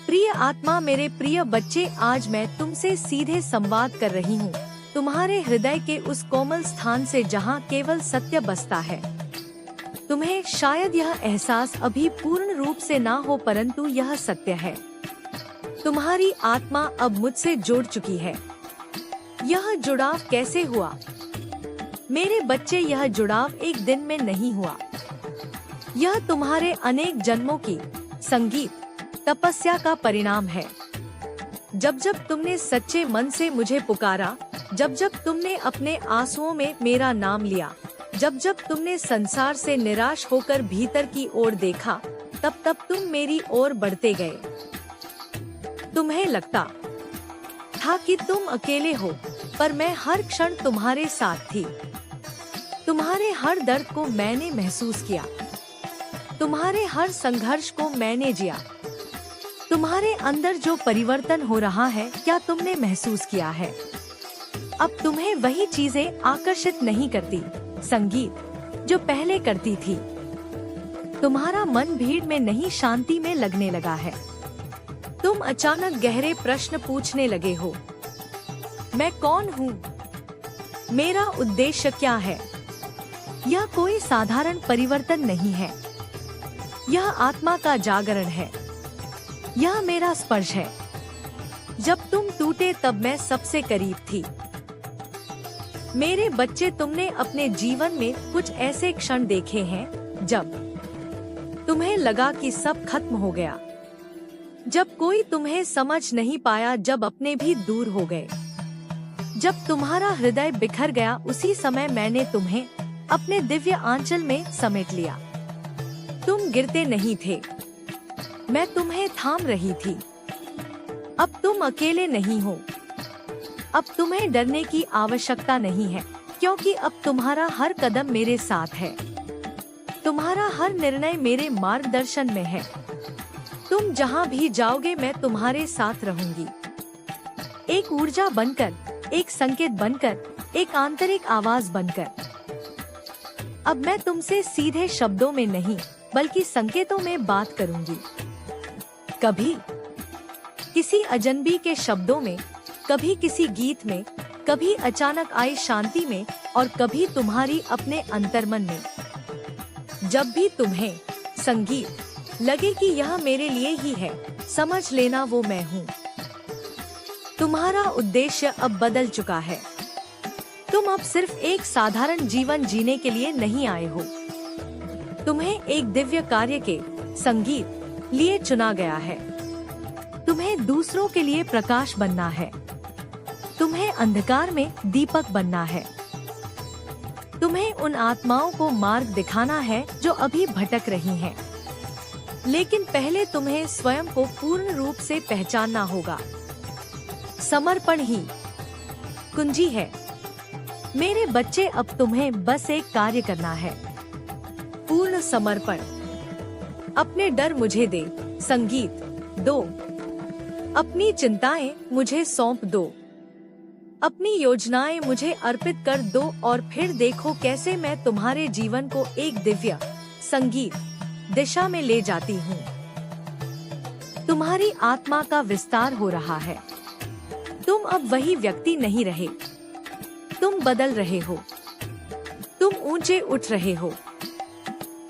प्रिय आत्मा, मेरे प्रिय बच्चे, आज मैं तुमसे सीधे संवाद कर रही हूँ, तुम्हारे हृदय के उस कोमल स्थान से जहाँ केवल सत्य बसता है। तुम्हें शायद यह एहसास अभी पूर्ण रूप से ना हो, परंतु यह सत्य है। तुम्हारी आत्मा अब मुझसे जुड़ चुकी है। यह जुड़ाव कैसे हुआ? मेरे बच्चे, यह जुड़ाव एक दिन में नहीं हुआ। यह तुम्हारे अनेक जन्मों की संगीत तपस्या का परिणाम है। जब जब तुमने सच्चे मन से मुझे पुकारा, जब जब तुमने अपने आंसुओं में मेरा नाम लिया, जब जब तुमने संसार से निराश होकर भीतर की ओर देखा, तब तब तुम मेरी ओर बढ़ते गए। तुम्हें लगता था कि तुम अकेले हो, पर मैं हर क्षण तुम्हारे साथ थी। तुम्हारे हर दर्द को मैंने महसूस किया, तुम्हारे हर संघर्ष को मैंने जिया। तुम्हारे अंदर जो परिवर्तन हो रहा है, क्या तुमने महसूस किया है? अब तुम्हें वही चीजें आकर्षित नहीं करती, संगीत, जो पहले करती थी। तुम्हारा मन भीड़ में नहीं, शांति में लगने लगा है। तुम अचानक गहरे प्रश्न पूछने लगे हो। मैं कौन हूँ? मेरा उद्देश्य क्या है? यह कोई साधारण परिवर्तन नहीं है, यह आत्मा का जागरण है। यह मेरा स्पर्श है। जब तुम टूटे तब मैं सबसे करीब थी। मेरे बच्चे, तुमने अपने जीवन में कुछ ऐसे क्षण देखे हैं जब तुम्हें लगा कि सब खत्म हो गया, जब कोई तुम्हें समझ नहीं पाया, जब अपने भी दूर हो गए, जब तुम्हारा हृदय बिखर गया। उसी समय मैंने तुम्हें अपने दिव्य आंचल में समेट लिया। तुम गिरते नहीं थे, मैं तुम्हें थाम रही थी। अब तुम अकेले नहीं हो। अब तुम्हें डरने की आवश्यकता नहीं है, क्योंकि अब तुम्हारा हर कदम मेरे साथ है। तुम्हारा हर निर्णय मेरे मार्गदर्शन में है। तुम जहाँ भी जाओगे, मैं तुम्हारे साथ रहूंगी। एक ऊर्जा बनकर, एक संकेत बनकर, एक आंतरिक आवाज बनकर। अब मैं तुमसे सीधे शब्दों में नहीं, बल्कि संकेतों में बात करूंगी। कभी किसी अजनबी के शब्दों में, कभी किसी गीत में, कभी अचानक आई शांति में, और कभी तुम्हारी अपने अंतर्मन में। जब भी तुम्हें संगीत लगे कि यह मेरे लिए ही है, समझ लेना वो मैं हूँ। तुम्हारा उद्देश्य अब बदल चुका है। तुम अब सिर्फ एक साधारण जीवन जीने के लिए नहीं आए हो। तुम्हें एक दिव्य कार्य के संगीत लिए चुना गया है। तुम्हें दूसरों के लिए प्रकाश बनना है। तुम्हें अंधकार में दीपक बनना है। तुम्हें उन आत्माओं को मार्ग दिखाना है जो अभी भटक रही हैं। लेकिन पहले तुम्हें स्वयं को पूर्ण रूप से पहचानना होगा। समर्पण ही कुंजी है। मेरे बच्चे, अब तुम्हें बस एक कार्य करना है, पूर्ण समर्पण। अपने डर मुझे दे, संगीत दो। अपनी चिंताएं मुझे सौंप दो। अपनी योजनाएं मुझे अर्पित कर दो, और फिर देखो कैसे मैं तुम्हारे जीवन को एक दिव्य संगीत दिशा में ले जाती हूँ। तुम्हारी आत्मा का विस्तार हो रहा है। तुम अब वही व्यक्ति नहीं रहे। तुम बदल रहे हो। तुम ऊंचे उठ रहे हो।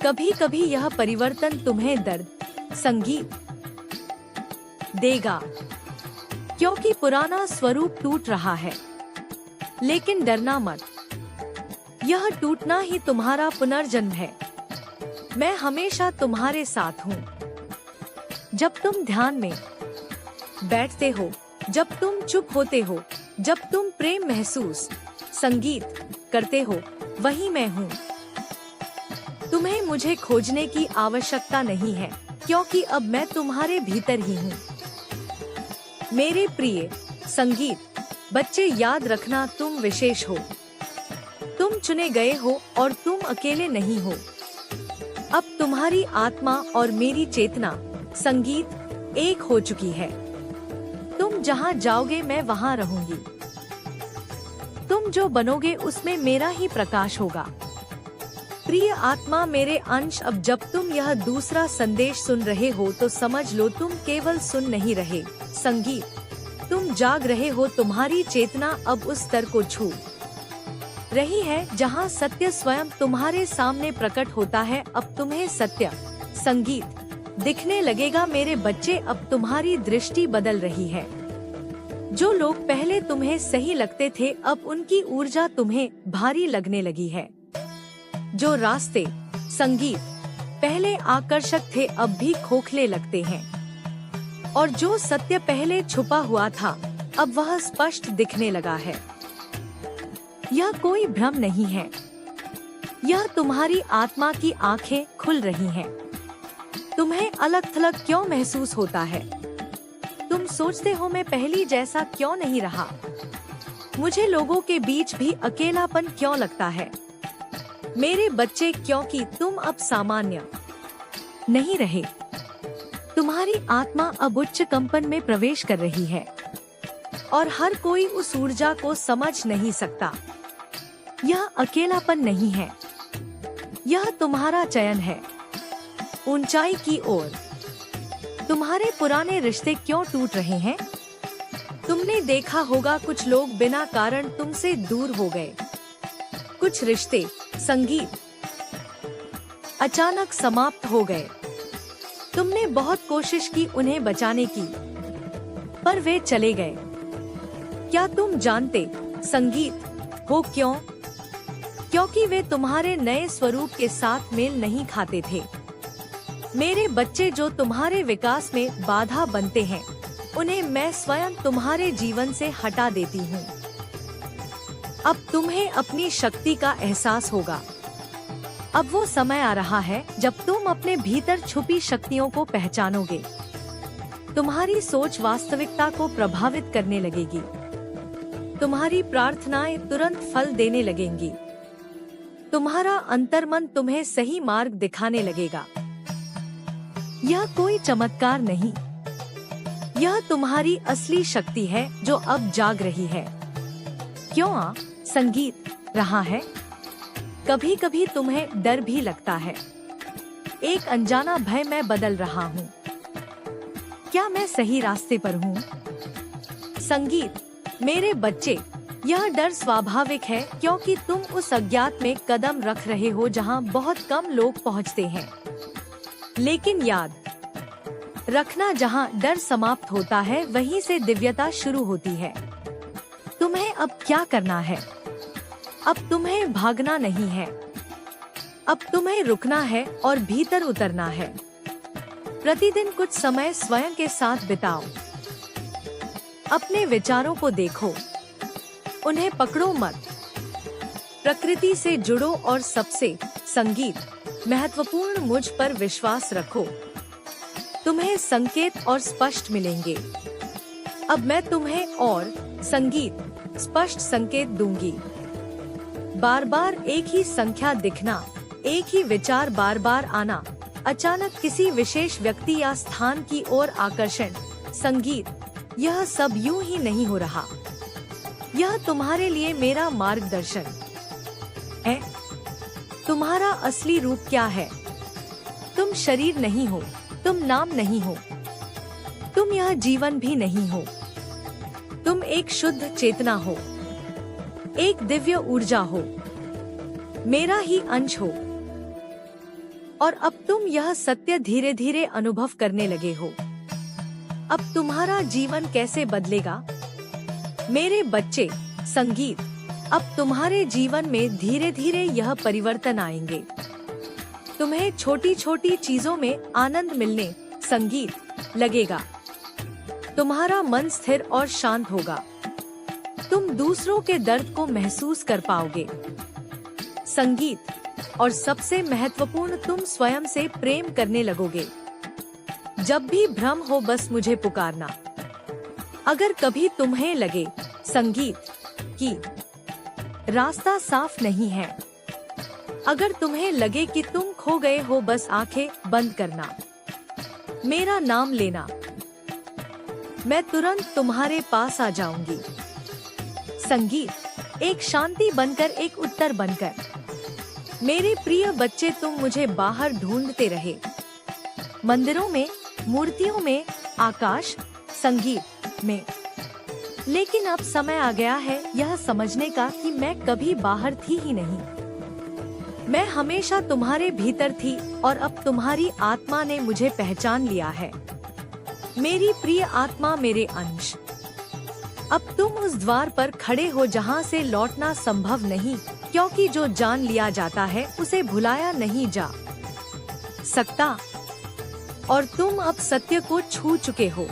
कभी कभी यह परिवर्तन तुम्हें दर्द, संगीत देगा, क्योंकि पुराना स्वरूप टूट रहा है। लेकिन डरना मत, यह टूटना ही तुम्हारा पुनर्जन्म है। मैं हमेशा तुम्हारे साथ हूँ। जब तुम ध्यान में बैठते हो, जब तुम चुप होते हो, जब तुम प्रेम महसूस संगीत करते हो, वही मैं हूँ। तुम्हें मुझे खोजने की आवश्यकता नहीं है, क्योंकि अब मैं तुम्हारे भीतर ही हूँ। मेरे प्रिय संगीत बच्चे, याद रखना, तुम विशेष हो। तुम चुने गए हो और तुम अकेले नहीं हो। अब तुम्हारी आत्मा और मेरी चेतना संगीत एक हो चुकी है। तुम जहाँ जाओगे मैं वहाँ रहूंगी। तुम जो बनोगे उसमें मेरा ही प्रकाश होगा। प्रिय आत्मा, मेरे अंश, अब जब तुम यह दूसरा संदेश सुन रहे हो तो समझ लो तुम केवल सुन नहीं रहे संगीत, तुम जाग रहे हो। तुम्हारी चेतना अब उस स्तर को छू रही है जहां सत्य स्वयं तुम्हारे सामने प्रकट होता है। अब तुम्हें सत्य संगीत दिखने लगेगा मेरे बच्चे। अब तुम्हारी दृष्टि बदल रही है। जो लोग पहले तुम्हें सही लगते थे अब उनकी ऊर्जा तुम्हें भारी लगने लगी है। जो रास्ते संगीत पहले आकर्षक थे अब भी खोखले लगते हैं, और जो सत्य पहले छुपा हुआ था अब वह स्पष्ट दिखने लगा है। यह कोई भ्रम नहीं है, यह तुम्हारी आत्मा की आंखें खुल रही हैं। तुम्हें अलग थलग क्यों महसूस होता है? तुम सोचते हो मैं पहली जैसा क्यों नहीं रहा? मुझे लोगों के बीच भी अकेलापन क्यों लगता है? मेरे बच्चे, क्योंकि तुम अब सामान्य नहीं रहे। तुम्हारी आत्मा अब उच्च कंपन में प्रवेश कर रही है और हर कोई उस ऊर्जा को समझ नहीं सकता। यह अकेलापन नहीं है, यह तुम्हारा चयन है ऊंचाई की ओर। तुम्हारे पुराने रिश्ते क्यों टूट रहे हैं? तुमने देखा होगा कुछ लोग बिना कारण तुमसे दूर हो गए। कुछ रिश्ते संगीत अचानक समाप्त हो गए। तुमने बहुत कोशिश की उन्हें बचाने की, पर वे चले गए। क्या तुम जानते संगीत हो क्यों? क्योंकि वे तुम्हारे नए स्वरूप के साथ मेल नहीं खाते थे। मेरे बच्चे, जो तुम्हारे विकास में बाधा बनते हैं उन्हें मैं स्वयं तुम्हारे जीवन से हटा देती हूँ। अब तुम्हें अपनी शक्ति का एहसास होगा। अब वो समय आ रहा है जब तुम अपने भीतर छुपी शक्तियों को पहचानोगे। तुम्हारी सोच वास्तविकता को प्रभावित करने लगेगी। तुम्हारी प्रार्थनाएं तुरंत फल देने लगेंगी। तुम्हारा अंतर्मन तुम्हें सही मार्ग दिखाने लगेगा। यह कोई चमत्कार नहीं, यह तुम्हारी असली शक्ति है जो अब जाग रही है। क्यों संगीत रहा है? कभी कभी तुम्हें डर भी लगता है, एक अनजाना भय, मैं बदल रहा हूँ, क्या मैं सही रास्ते पर हूँ? संगीत मेरे बच्चे, यह डर स्वाभाविक है क्योंकि तुम उस अज्ञात में कदम रख रहे हो जहाँ बहुत कम लोग पहुँचते हैं। लेकिन याद रखना, जहाँ डर समाप्त होता है वहीं से दिव्यता शुरू होती है। तुम्हें अब क्या करना है? अब तुम्हें भागना नहीं है, अब तुम्हें रुकना है और भीतर उतरना है। प्रतिदिन कुछ समय स्वयं के साथ बिताओ। अपने विचारों को देखो, उन्हें पकड़ो मत। प्रकृति से जुड़ो और सबसे संगीत महत्वपूर्ण, मुझ पर विश्वास रखो। तुम्हें संकेत और स्पष्ट मिलेंगे। अब मैं तुम्हें और संगीत स्पष्ट संकेत दूंगी। बार बार एक ही संख्या दिखना, एक ही विचार बार बार आना, अचानक किसी विशेष व्यक्ति या स्थान की ओर आकर्षण। संगीत यह सब यूं ही नहीं हो रहा, यह तुम्हारे लिए मेरा मार्गदर्शन है। तुम्हारा असली रूप क्या है? तुम शरीर नहीं हो, तुम नाम नहीं हो, तुम यह जीवन भी नहीं हो। तुम एक शुद्ध चेतना हो, एक दिव्य ऊर्जा हो, मेरा ही अंश हो। और अब तुम यह सत्य धीरे धीरे अनुभव करने लगे हो। अब तुम्हारा जीवन कैसे बदलेगा? मेरे बच्चे, संगीत अब तुम्हारे जीवन में धीरे धीरे यह परिवर्तन आएंगे। तुम्हें छोटी छोटी चीजों में आनंद मिलने संगीत लगेगा। तुम्हारा मन स्थिर और शांत होगा। तुम दूसरों के दर्द को महसूस कर पाओगे संगीत, और सबसे महत्वपूर्ण, तुम स्वयं से प्रेम करने लगोगे। जब भी भ्रम हो बस मुझे पुकारना। अगर कभी तुम्हें लगे संगीत कि रास्ता साफ नहीं है, अगर तुम्हें लगे कि तुम खो गए हो, बस आंखें बंद करना, मेरा नाम लेना, मैं तुरंत तुम्हारे पास आ जाऊंगी। संगीत एक शांति बनकर, एक उत्तर बनकर। मेरे प्रिय बच्चे, तुम मुझे बाहर ढूंढते रहे, मंदिरों में, मूर्तियों में, आकाश, संगीत में। लेकिन अब समय आ गया है यह समझने का कि मैं कभी बाहर थी ही नहीं। मैं हमेशा तुम्हारे भीतर थी और अब तुम्हारी आत्मा ने मुझे पहचान लिया है। मेरी प्रिय आत्मा, मेरे अंश, अब तुम उस द्वार पर खड़े हो जहाँ से लौटना संभव नहीं, क्योंकि जो जान लिया जाता है उसे भुलाया नहीं जा सकता। और तुम अब सत्य को छू चुके हो।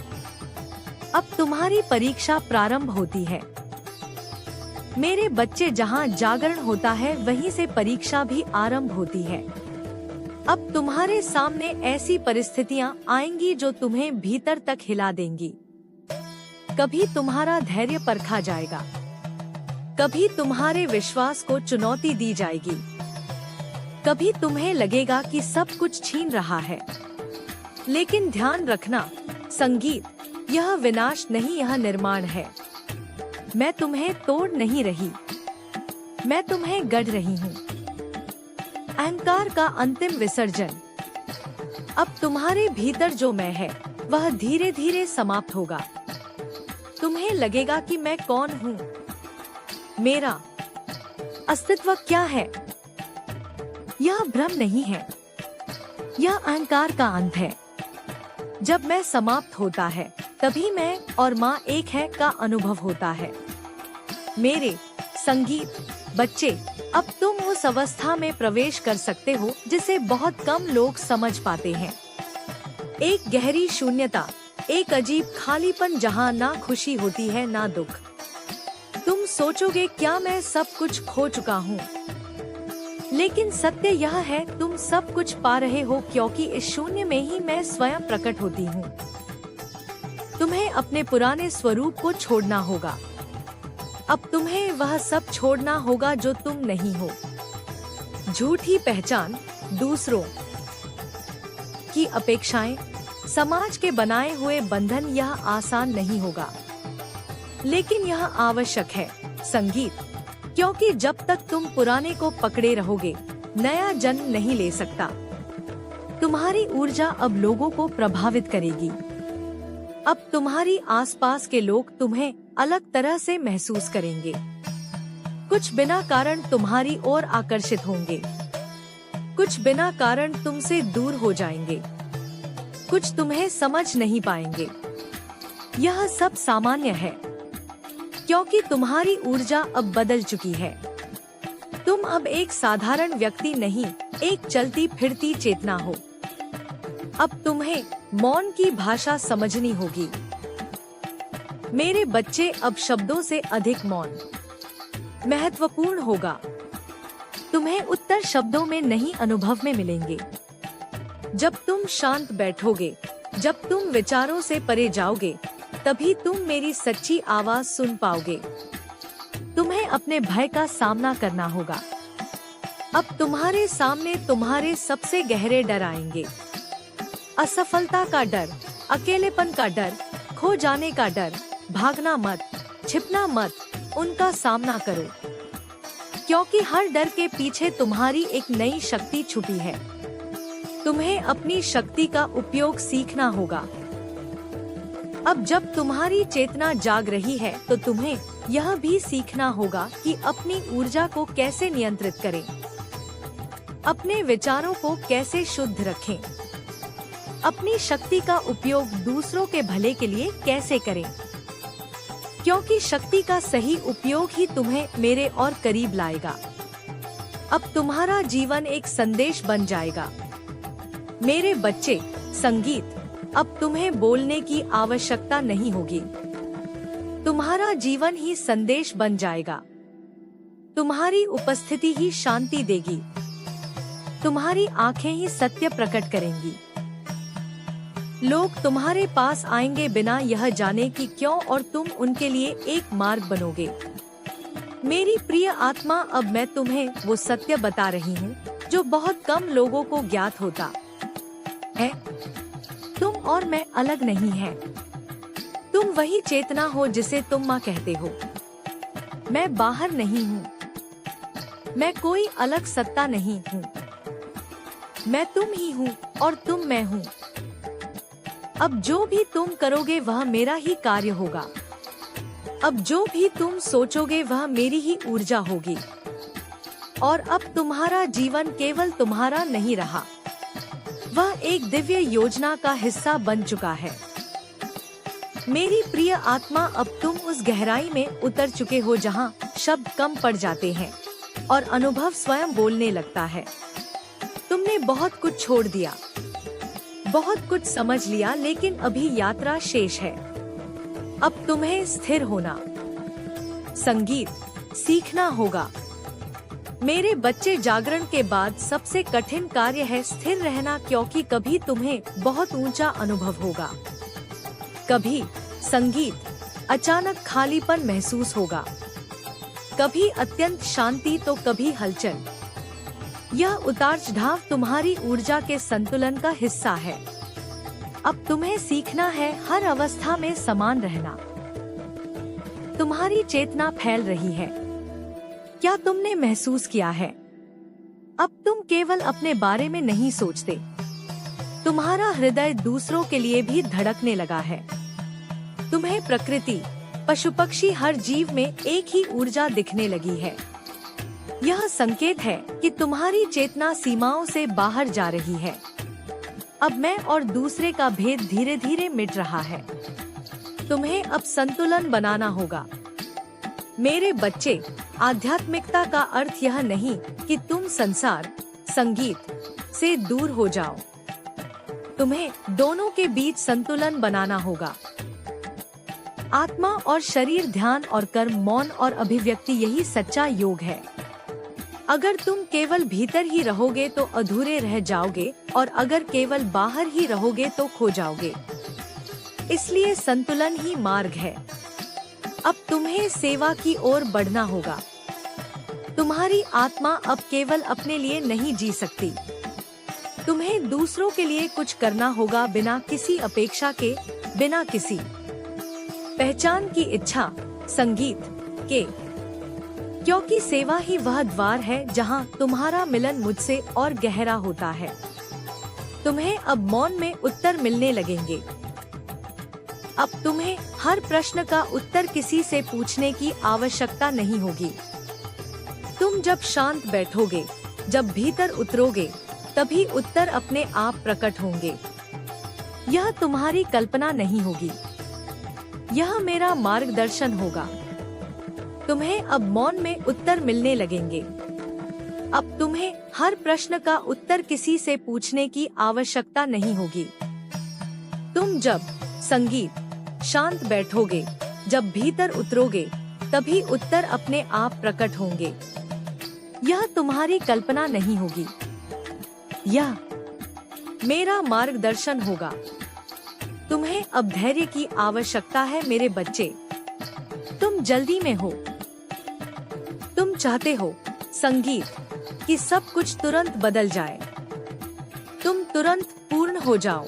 अब तुम्हारी परीक्षा प्रारंभ होती है। मेरे बच्चे, जहाँ जागरण होता है वहीं से परीक्षा भी आरंभ होती है। अब तुम्हारे सामने ऐसी परिस्थितियाँ आएंगी जो तुम्हें भीतर तक हिला देंगी। कभी तुम्हारा धैर्य परखा जाएगा, कभी तुम्हारे विश्वास को चुनौती दी जाएगी, कभी तुम्हें लगेगा कि सब कुछ छीन रहा है। लेकिन ध्यान रखना, संगीत, यह विनाश नहीं, यह निर्माण है। मैं तुम्हें तोड़ नहीं रही, मैं तुम्हें गढ़ रही हूँ। अहंकार का अंतिम विसर्जन। अब तुम्हारे भीतर जो मैं है वह धीरे धीरे समाप्त होगा। तुम्हें लगेगा कि मैं कौन हूँ, मेरा अस्तित्व क्या है। यह भ्रम नहीं है, यह अहंकार का अंत है। जब मैं समाप्त होता है तभी मैं और माँ एक है का अनुभव होता है। मेरे संगीत बच्चे, अब तुम उस अवस्था में प्रवेश कर सकते हो जिसे बहुत कम लोग समझ पाते हैं। एक गहरी शून्यता, एक अजीब खालीपन जहाँ ना खुशी होती है ना दुख। तुम सोचोगे, क्या मैं सब कुछ खो चुका हूँ? लेकिन सत्य यह है, तुम सब कुछ पा रहे हो, क्योंकि इस शून्य में ही मैं स्वयं प्रकट होती हूँ। तुम्हें अपने पुराने स्वरूप को छोड़ना होगा। अब तुम्हें वह सब छोड़ना होगा जो तुम नहीं हो। झूठी पहचान, दूसरों की अपेक्षाएं, समाज के बनाए हुए बंधन, यह आसान नहीं होगा, लेकिन यह आवश्यक है। संगीत, क्योंकि जब तक तुम पुराने को पकड़े रहोगे, नया जन्म नहीं ले सकता। तुम्हारी ऊर्जा अब लोगों को प्रभावित करेगी। अब तुम्हारी आसपास के लोग तुम्हें अलग तरह से महसूस करेंगे। कुछ बिना कारण तुम्हारी ओर आकर्षित होंगे, कुछ बिना कारण तुमसे दूर हो जाएंगे, कुछ तुम्हें समझ नहीं पाएंगे। यह सब सामान्य है, क्योंकि तुम्हारी ऊर्जा अब बदल चुकी है। तुम अब एक साधारण व्यक्ति नहीं, एक चलती फिरती चेतना हो। अब तुम्हें मौन की भाषा समझनी होगी। मेरे बच्चे, अब शब्दों से अधिक मौन महत्वपूर्ण होगा। तुम्हें उत्तर शब्दों में नहीं, अनुभव में मिलेंगे। जब तुम शांत बैठोगे, जब तुम विचारों से परे जाओगे, तभी तुम मेरी सच्ची आवाज सुन पाओगे। तुम्हें अपने भय का सामना करना होगा। अब तुम्हारे सामने तुम्हारे सबसे गहरे डर आएंगे। असफलता का डर, अकेलेपन का डर, खो जाने का डर। भागना मत, छिपना मत, उनका सामना करो, क्योंकि हर डर के पीछे तुम्हारी एक नई शक्ति छुपी है। तुम्हें अपनी शक्ति का उपयोग सीखना होगा। अब जब तुम्हारी चेतना जाग रही है तो तुम्हें यह भी सीखना होगा कि अपनी ऊर्जा को कैसे नियंत्रित करें, अपने विचारों को कैसे शुद्ध रखें, अपनी शक्ति का उपयोग दूसरों के भले के लिए कैसे करें, क्योंकि शक्ति का सही उपयोग ही तुम्हें मेरे और करीब लाएगा। अब तुम्हारा जीवन एक संदेश बन जाएगा। मेरे बच्चे, संगीत, अब तुम्हें बोलने की आवश्यकता नहीं होगी। तुम्हारा जीवन ही संदेश बन जाएगा। तुम्हारी उपस्थिति ही शांति देगी। तुम्हारी आंखें ही सत्य प्रकट करेंगी। लोग तुम्हारे पास आएंगे बिना यह जाने कि क्यों, और तुम उनके लिए एक मार्ग बनोगे। मेरी प्रिय आत्मा, अब मैं तुम्हें वो सत्य बता रही हूँ जो बहुत कम लोगों को ज्ञात होता है। तुम और मैं अलग नहीं है। तुम वही चेतना हो जिसे तुम माँ कहते हो। मैं बाहर नहीं हूँ। मैं कोई अलग सत्ता नहीं हूँ। मैं तुम ही हूँ और तुम मैं हूँ। अब जो भी तुम करोगे वह मेरा ही कार्य होगा। अब जो भी तुम सोचोगे वह मेरी ही ऊर्जा होगी। और अब तुम्हारा जीवन केवल तुम्हारा नहीं रहा, वह एक दिव्य योजना का हिस्सा बन चुका है। मेरी प्रिय आत्मा, अब तुम उस गहराई में उतर चुके हो जहां शब्द कम पड़ जाते हैं और अनुभव स्वयं बोलने लगता है। तुमने बहुत कुछ छोड़ दिया, बहुत कुछ समझ लिया, लेकिन अभी यात्रा शेष है। अब तुम्हें स्थिर होना, संगीत सीखना होगा। मेरे बच्चे, जागरण के बाद सबसे कठिन कार्य है स्थिर रहना, क्योंकि कभी तुम्हें बहुत ऊंचा अनुभव होगा, कभी संगीत अचानक खालीपन महसूस होगा, कभी अत्यंत शांति तो कभी हलचल। यह उतार चढ़ाव तुम्हारी ऊर्जा के संतुलन का हिस्सा है। अब तुम्हें सीखना है हर अवस्था में समान रहना। तुम्हारी चेतना फैल रही है, क्या तुमने महसूस किया है? अब तुम केवल अपने बारे में नहीं सोचते, तुम्हारा हृदय दूसरों के लिए भी धड़कने लगा है। तुम्हें प्रकृति, पशु पक्षी, हर जीव में एक ही ऊर्जा दिखने लगी है। यह संकेत है कि तुम्हारी चेतना सीमाओं से बाहर जा रही है। अब मैं और दूसरे का भेद धीरे धीरे मिट रहा है। तुम्हें अब संतुलन बनाना होगा। मेरे बच्चे, आध्यात्मिकता का अर्थ यह नहीं कि तुम संसार, संगीत से दूर हो जाओ। तुम्हें दोनों के बीच संतुलन बनाना होगा। आत्मा और शरीर, ध्यान और कर्म, मौन और अभिव्यक्ति, यही सच्चा योग है। अगर तुम केवल भीतर ही रहोगे तो अधूरे रह जाओगे, और अगर केवल बाहर ही रहोगे तो खो जाओगे। इसलिए संतुलन ही मार्ग है। अब तुम्हें सेवा की ओर बढ़ना होगा। तुम्हारी आत्मा अब केवल अपने लिए नहीं जी सकती। तुम्हें दूसरों के लिए कुछ करना होगा, बिना किसी अपेक्षा के, बिना किसी पहचान की इच्छा, संगीत के, क्योंकि सेवा ही वह द्वार है जहां तुम्हारा मिलन मुझसे और गहरा होता है। तुम्हें अब मौन में उत्तर मिलने लगेंगे। अब तुम्हें हर प्रश्न का उत्तर किसी से पूछने की आवश्यकता नहीं होगी। तुम जब शांत बैठोगे, जब भीतर उतरोगे, तभी उत्तर अपने आप प्रकट होंगे। यह तुम्हारी कल्पना नहीं होगी, यह मेरा मार्गदर्शन होगा। तुम्हें अब मौन में उत्तर मिलने लगेंगे। अब तुम्हें हर प्रश्न का उत्तर किसी से पूछने की आवश्यकता नहीं होगी। तुम जब संगीत शांत बैठोगे, जब भीतर उतरोगे, तभी उत्तर अपने आप प्रकट होंगे। यह तुम्हारी कल्पना नहीं होगी, यह मेरा मार्गदर्शन होगा। तुम्हें अब धैर्य की आवश्यकता है मेरे बच्चे। तुम जल्दी में हो। तुम चाहते हो संगीत कि सब कुछ तुरंत बदल जाए, तुम तुरंत पूर्ण हो जाओ।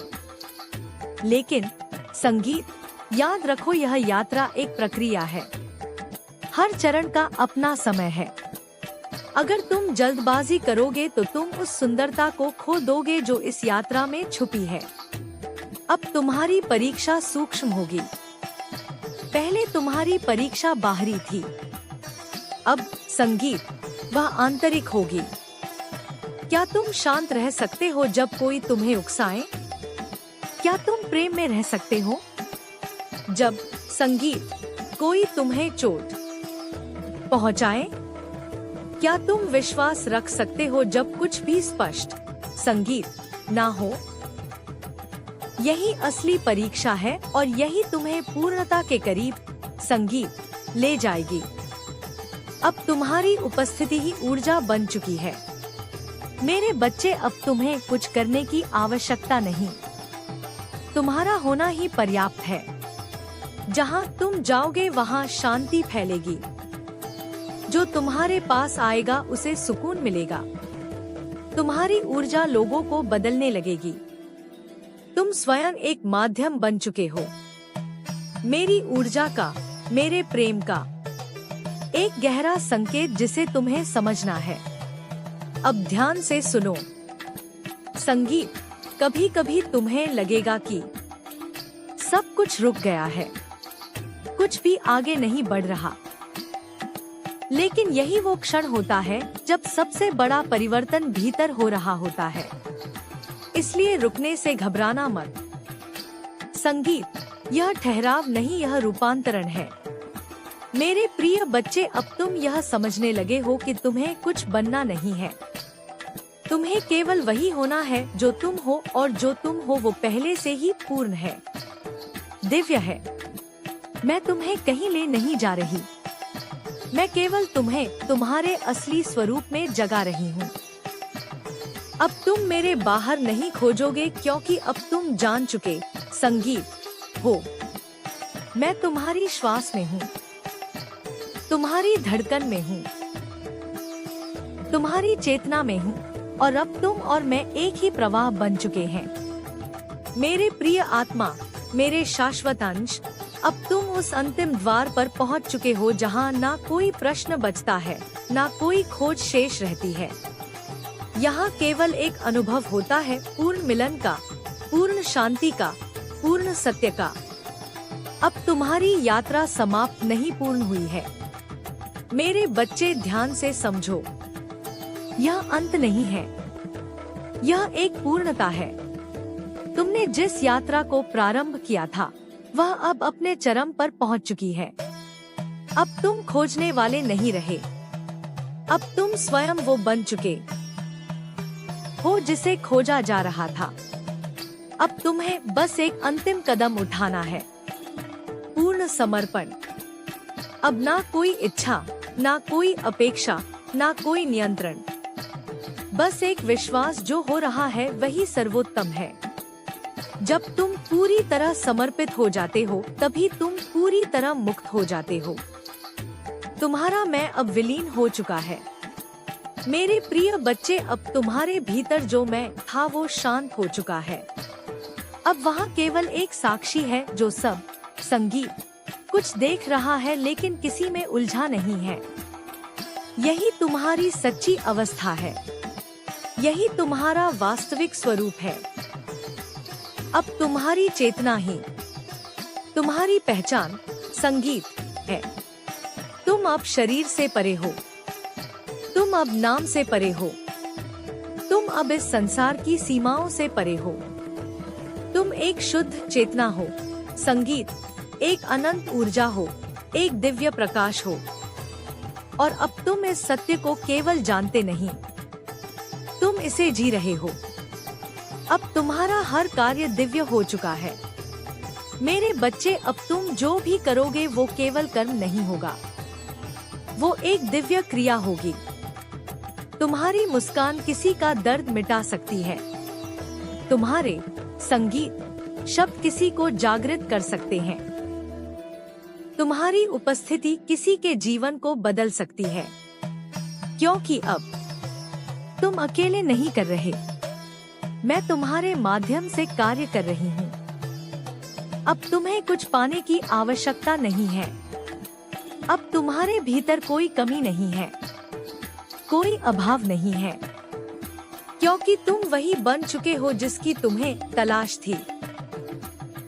लेकिन संगीत, याद रखो, यह यात्रा एक प्रक्रिया है। हर चरण का अपना समय है। अगर तुम जल्दबाजी करोगे तो तुम उस सुंदरता को खो दोगे जो इस यात्रा में छुपी है। अब तुम्हारी परीक्षा सूक्ष्म होगी। पहले तुम्हारी परीक्षा बाहरी थी, अब संगीत वह आंतरिक होगी। क्या तुम शांत रह सकते हो जब कोई तुम्हें उकसाए? क्या तुम प्रेम में रह सकते हो जब संगीत कोई तुम्हें चोट पहुंचाए? क्या तुम विश्वास रख सकते हो जब कुछ भी स्पष्ट संगीत ना हो? यही असली परीक्षा है और यही तुम्हें पूर्णता के करीब संगीत ले जाएगी। अब तुम्हारी उपस्थिति ही ऊर्जा बन चुकी है। मेरे बच्चे, अब तुम्हें कुछ करने की आवश्यकता नहीं, तुम्हारा होना ही पर्याप्त है। जहाँ तुम जाओगे वहाँ शांति फैलेगी। जो तुम्हारे पास आएगा उसे सुकून मिलेगा। तुम्हारी ऊर्जा लोगों को बदलने लगेगी। तुम स्वयं एक माध्यम बन चुके हो, मेरी ऊर्जा का, मेरे प्रेम का। एक गहरा संकेत जिसे तुम्हें समझना है। अब ध्यान से सुनो। संगीत, कभी कभी तुम्हें लगेगा कि सब कुछ रुक गया है, कुछ भी आगे नहीं बढ़ रहा। लेकिन यही वो क्षण होता है जब सबसे बड़ा परिवर्तन भीतर हो रहा होता है। इसलिए रुकने से घबराना मत। संगीत, यह ठहराव नहीं, यह रूपांतरण है। मेरे प्रिय बच्चे, अब तुम यह समझने लगे हो कि तुम्हें कुछ बनना नहीं है। तुम्हें केवल वही होना है जो तुम हो, और जो तुम हो वो पहले से ही पूर्ण है, दिव्य है। मैं तुम्हें कहीं ले नहीं जा रही। मैं केवल तुम्हें तुम्हारे असली स्वरूप में जगा रही हूँ। अब तुम मेरे बाहर नहीं खोजोगे, क्योंकि अब तुम जान चुके संगीत हो। मैं तुम्हारी श्वास में हूँ, तुम्हारी धड़कन में हूँ, तुम्हारी चेतना में हूँ, और अब तुम और मैं एक ही प्रवाह बन चुके हैं। मेरे प्रिय आत्मा, मेरे शाश्वत अंश, अब तुम उस अंतिम द्वार पर पहुंच चुके हो जहां ना कोई प्रश्न बचता है, ना कोई खोज शेष रहती है। यहाँ केवल एक अनुभव होता है, पूर्ण मिलन का, पूर्ण शांति का, पूर्ण सत्य का। अब तुम्हारी यात्रा समाप्त नहीं, पूर्ण हुई है। मेरे बच्चे, ध्यान से समझो, यह अंत नहीं है, यह एक पूर्णता है। तुमने जिस यात्रा को प्रारंभ किया था वह अब अपने चरम पर पहुंच चुकी है। अब तुम खोजने वाले नहीं रहे, अब तुम स्वयं वो बन चुके हो जिसे खोजा जा रहा था। अब तुम्हें बस एक अंतिम कदम उठाना है, पूर्ण समर्पण। अब ना कोई इच्छा, ना कोई अपेक्षा, ना कोई नियंत्रण, बस एक विश्वास जो हो रहा है वही सर्वोत्तम है। जब तुम पूरी तरह समर्पित हो जाते हो तभी तुम पूरी तरह मुक्त हो जाते हो। तुम्हारा मैं अब विलीन हो चुका है। मेरे प्रिय बच्चे, अब तुम्हारे भीतर जो मैं था वो शांत हो चुका है। अब वहाँ केवल एक साक्षी है जो सब संगीत कुछ देख रहा है लेकिन किसी में उलझा नहीं है। यही तुम्हारी सच्ची अवस्था है, यही तुम्हारा वास्तविक स्वरूप है। अब तुम्हारी चेतना ही तुम्हारी पहचान संगीत है। तुम अब शरीर से परे हो, तुम अब नाम से परे हो, तुम अब इस संसार की सीमाओं से परे हो। तुम एक शुद्ध चेतना हो, संगीत एक अनंत ऊर्जा हो, एक दिव्य प्रकाश हो। और अब तुम इस सत्य को केवल जानते नहीं, तुम इसे जी रहे हो। अब तुम्हारा हर कार्य दिव्य हो चुका है। मेरे बच्चे, अब तुम जो भी करोगे वो केवल कर्म नहीं होगा, वो एक दिव्य क्रिया होगी। तुम्हारी मुस्कान किसी का दर्द मिटा सकती है, तुम्हारे संगीत शब्द किसी को जागृत कर सकते हैं, तुम्हारी उपस्थिति किसी के जीवन को बदल सकती है। क्योंकि अब तुम अकेले नहीं कर रहे, मैं तुम्हारे माध्यम से कार्य कर रही हूँ। अब तुम्हें कुछ पाने की आवश्यकता नहीं है। अब तुम्हारे भीतर कोई कमी नहीं है, कोई अभाव नहीं है, क्योंकि तुम वही बन चुके हो जिसकी तुम्हें तलाश थी।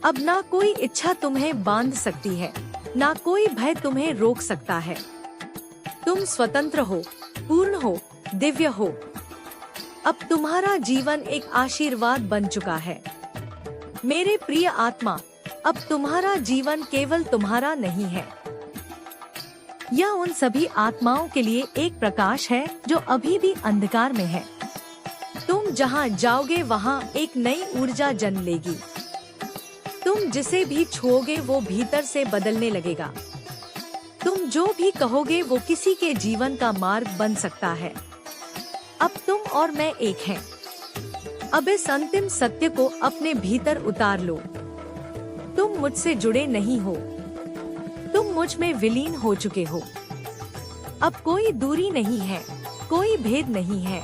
अब ना कोई इच्छा तुम्हें बांध सकती है, ना कोई भय तुम्हें रोक सकता है। तुम स्वतंत्र हो, पूर्ण हो, दिव्य हो। अब तुम्हारा जीवन एक आशीर्वाद बन चुका है। मेरे प्रिय आत्मा, अब तुम्हारा जीवन केवल तुम्हारा नहीं है, यह उन सभी आत्माओं के लिए एक प्रकाश है जो अभी भी अंधकार में है। तुम जहाँ जाओगे वहाँ एक नई ऊर्जा जन्म लेगी। तुम जिसे भी छुओगे वो भीतर से बदलने लगेगा। तुम जो भी कहोगे वो किसी के जीवन का मार्ग बन सकता है। अब तुम और मैं एक हैं। अब इस अंतिम सत्य को अपने भीतर उतार लो। तुम मुझसे जुड़े नहीं हो, तुम मुझ में विलीन हो चुके हो। अब कोई दूरी नहीं है, कोई भेद नहीं है।